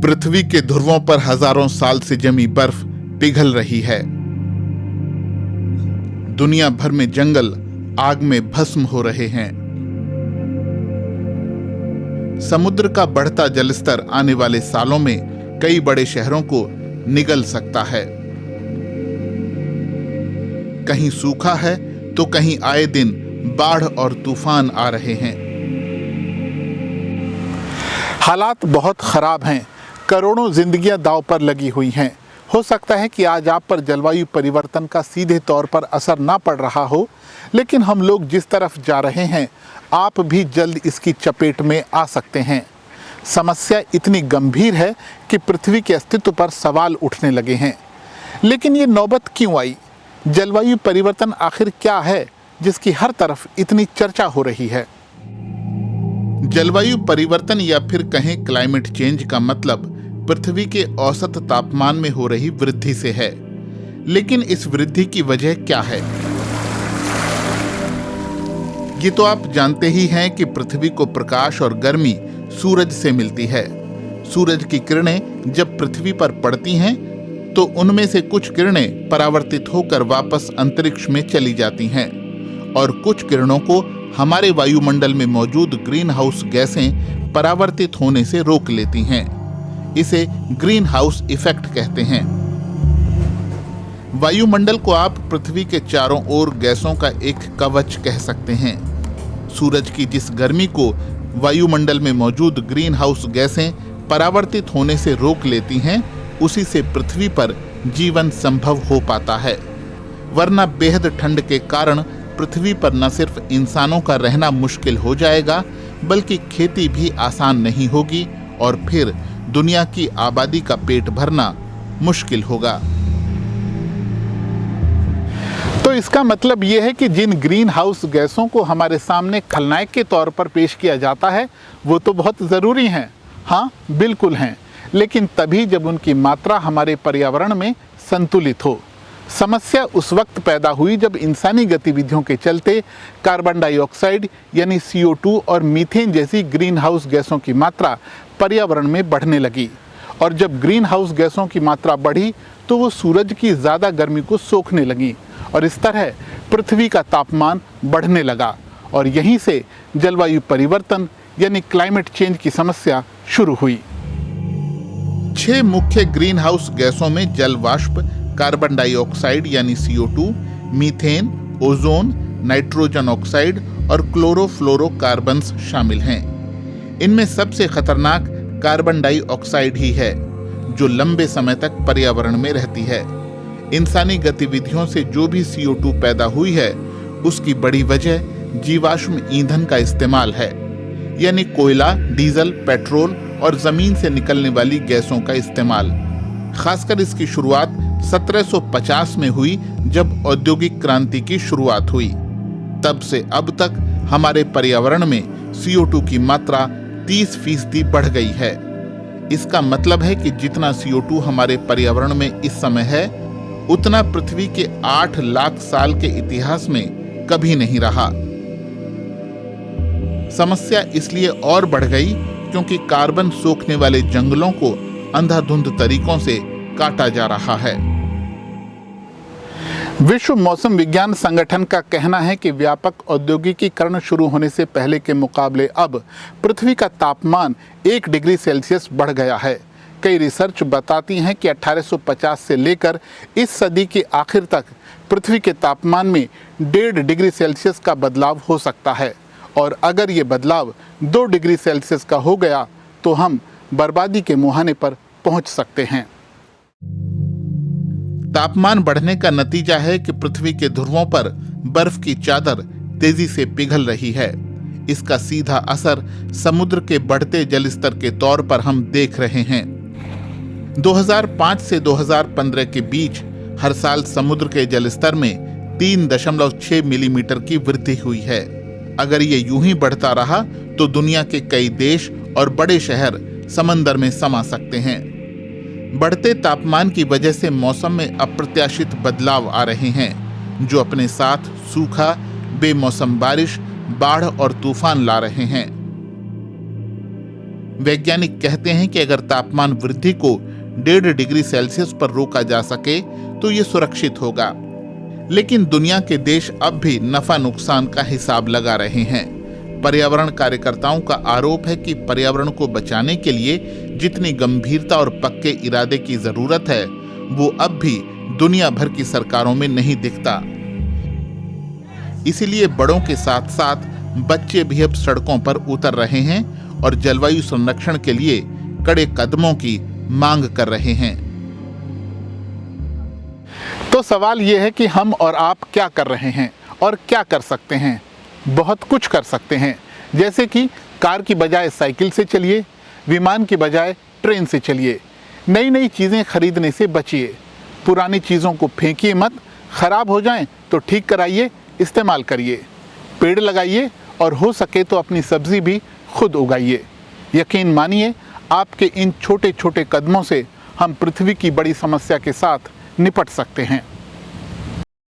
पृथ्वी के ध्रुवों पर हजारों साल से जमी बर्फ पिघल रही है। दुनिया भर में जंगल आग में भस्म हो रहे हैं। समुद्र का बढ़ता जलस्तर आने वाले सालों में कई बड़े शहरों को निगल सकता है। कहीं सूखा है तो कहीं आए दिन बाढ़ और तूफान आ रहे हैं। हालात बहुत खराब हैं। करोड़ों जिंदगियां दांव पर लगी हुई हैं। हो सकता है कि आज आप पर जलवायु परिवर्तन का सीधे तौर पर असर ना पड़ रहा हो, लेकिन हम लोग जिस तरफ जा रहे हैं आप भी जल्द इसकी चपेट में आ सकते हैं। समस्या इतनी गंभीर है कि पृथ्वी के अस्तित्व पर सवाल उठने लगे हैं। लेकिन ये नौबत क्यों आई? जलवायु परिवर्तन आखिर क्या है जिसकी हर तरफ इतनी चर्चा हो रही है? जलवायु परिवर्तन या फिर कहें क्लाइमेट चेंज का मतलब पृथ्वी के औसत तापमान में हो रही वृद्धि से है। लेकिन इस वृद्धि की वजह क्या है? ये तो आप जानते ही हैं कि पृथ्वी को प्रकाश और गर्मी सूरज से मिलती है। सूरज की किरणें जब पृथ्वी पर पड़ती हैं तो उनमें से कुछ किरणें परावर्तित होकर वापस अंतरिक्ष में चली जाती हैं और कुछ किरणों को हमारे वायुमंडल में मौजूद ग्रीन हाउस गैसें परावर्तित होने से रोक लेती हैं। इसे ग्रीन हाउस इफेक्ट कहते हैं। वायुमंडल को आप पृथ्वी के चारों ओर गैसों का एक कवच कह सकते हैं। सूरज की जिस गर्मी को वायुमंडल में मौजूद ग्रीन हाउस गैसें परावर्तित होने से रोक लेती हैं, उसी से पृथ्वी पर जीवन संभव हो पाता है। वरना बेहद ठंड के कारण पृथ्वी पर न सिर्फ इंसानों का रहना मुश्किल हो जाएगा, बल्कि खेती भी आसान नहीं होगी और फिर दुनिया की आबादी का पेट भरना मुश्किल होगा। तो इसका मतलब यह है कि जिन ग्रीन हाउस गैसों को हमारे सामने खलनायक के तौर पर पेश किया जाता है वो तो बहुत ज़रूरी हैं। हाँ, बिल्कुल हैं, लेकिन तभी जब उनकी मात्रा हमारे पर्यावरण में संतुलित हो। समस्या उस वक्त पैदा हुई जब इंसानी गतिविधियों के चलते कार्बन डाइऑक्साइड यानी CO2 और मीथेन जैसी ग्रीन हाउस गैसों की मात्रा पर्यावरण में बढ़ने लगी। और जब ग्रीन हाउस गैसों की मात्रा बढ़ी तो वो सूरज की ज़्यादा गर्मी को सोखने लगी और इस तरह पृथ्वी का तापमान बढ़ने लगा और यहीं से जलवायु परिवर्तन यानी क्लाइमेट चेंज की समस्या शुरू हुई। 6 मुख्य ग्रीन हाउस गैसों में जल वाष्प, कार्बन डाइऑक्साइड यानी CO2, methane, ozone, nitrogen oxide और क्लोरोफ्लोरोकार्बन्स शामिल हैं। इनमें सबसे खतरनाक कार्बन डाइऑक्साइड ही है, जो लंबे समय तक पर्यावरण में रहती है। इंसानी गतिविधियों से जो भी CO2 पैदा हुई है, उसकी बड़ी वजह जीवाश्म ईंधन का इस्तेमाल है, यानी कोयला, डीजल, पेट्रोल और जमीन से निकलने वाली गैसों का इस्तेमाल। खासकर इसकी शुरुआत 1750 में हुई, जब औद्योगिक क्रांति की शुरुआत हुई। तब से अब तक हमारे पर्यावरण में CO2 की मात्रा 30% बढ़ गई है। इसका मतलब है कि जितना CO2 हमारे पर्यावरण में इस समय है, उतना पृथ्वी के 8 लाख साल के इतिहास में कभी नहीं रहा। समस्या इसलिए और बढ़ गई क्योंकि कार्बन सोखने वाले जंगलों को अंधाधुंध तरीकों से काटा जा रहा है। विश्व मौसम विज्ञान संगठन का कहना है कि व्यापक औद्योगिकीकरण शुरू होने से पहले के मुकाबले अब पृथ्वी का तापमान 1 डिग्री सेल्सियस बढ़ गया है। कई रिसर्च बताती हैं कि 1850 से लेकर इस सदी के आखिर तक पृथ्वी के तापमान में 1.5 डिग्री सेल्सियस का बदलाव हो सकता है और अगर ये बदलाव 2 डिग्री सेल्सियस का हो गया तो हम बर्बादी के मुहाने पर पहुंच सकते हैं। तापमान बढ़ने का नतीजा है कि पृथ्वी के ध्रुवों पर बर्फ की चादर तेजी से पिघल रही है। इसका सीधा असर समुद्र के बढ़ते जलस्तर के तौर पर हम देख रहे हैं। 2005 से 2015 के बीच हर साल समुद्र के जलस्तर में 3.6 मिलीमीटर की वृद्धि हुई है। अगर ये यूं ही बढ़ता रहा तो दुनिया के कई देश और बड़े शहर समंदर में समा सकते हैं। बढ़ते तापमान की वजह से मौसम में अप्रत्याशित बदलाव आ रहे हैं, जो अपने साथ सूखा, बेमौसम बारिश, बाढ़ और तूफान ला रहे हैं। वैज्ञानिक कहते हैं कि अगर तापमान वृद्धि को 1.5 डिग्री सेल्सियस पर रोका जा सके तो ये सुरक्षित होगा। लेकिन दुनिया के देश अब भी नफा नुकसान का हिसाब लगा रहे हैं। पर्यावरण कार्यकर्ताओं का आरोप है कि पर्यावरण को बचाने के लिए जितनी गंभीरता और पक्के इरादे की जरूरत है वो अब भी दुनिया भर की सरकारों में नहीं दिखता। इसीलिए बड़ों के साथ साथ बच्चे भी अब सड़कों पर उतर रहे हैं और जलवायु संरक्षण के लिए कड़े कदमों की मांग कर रहे हैं। तो सवाल यह है कि हम और आप क्या कर रहे हैं और क्या कर सकते हैं। बहुत कुछ कर सकते हैं, जैसे कि कार की बजाय साइकिल से चलिए, विमान की बजाय ट्रेन से चलिए, नई नई चीज़ें खरीदने से बचिए, पुरानी चीज़ों को फेंकिए मत, खराब हो जाएं तो ठीक कराइए, इस्तेमाल करिए, पेड़ लगाइए और हो सके तो अपनी सब्जी भी खुद उगाइए। यकीन मानिए, आपके इन छोटे छोटे कदमों से हम पृथ्वी की बड़ी समस्या के साथ निपट सकते हैं।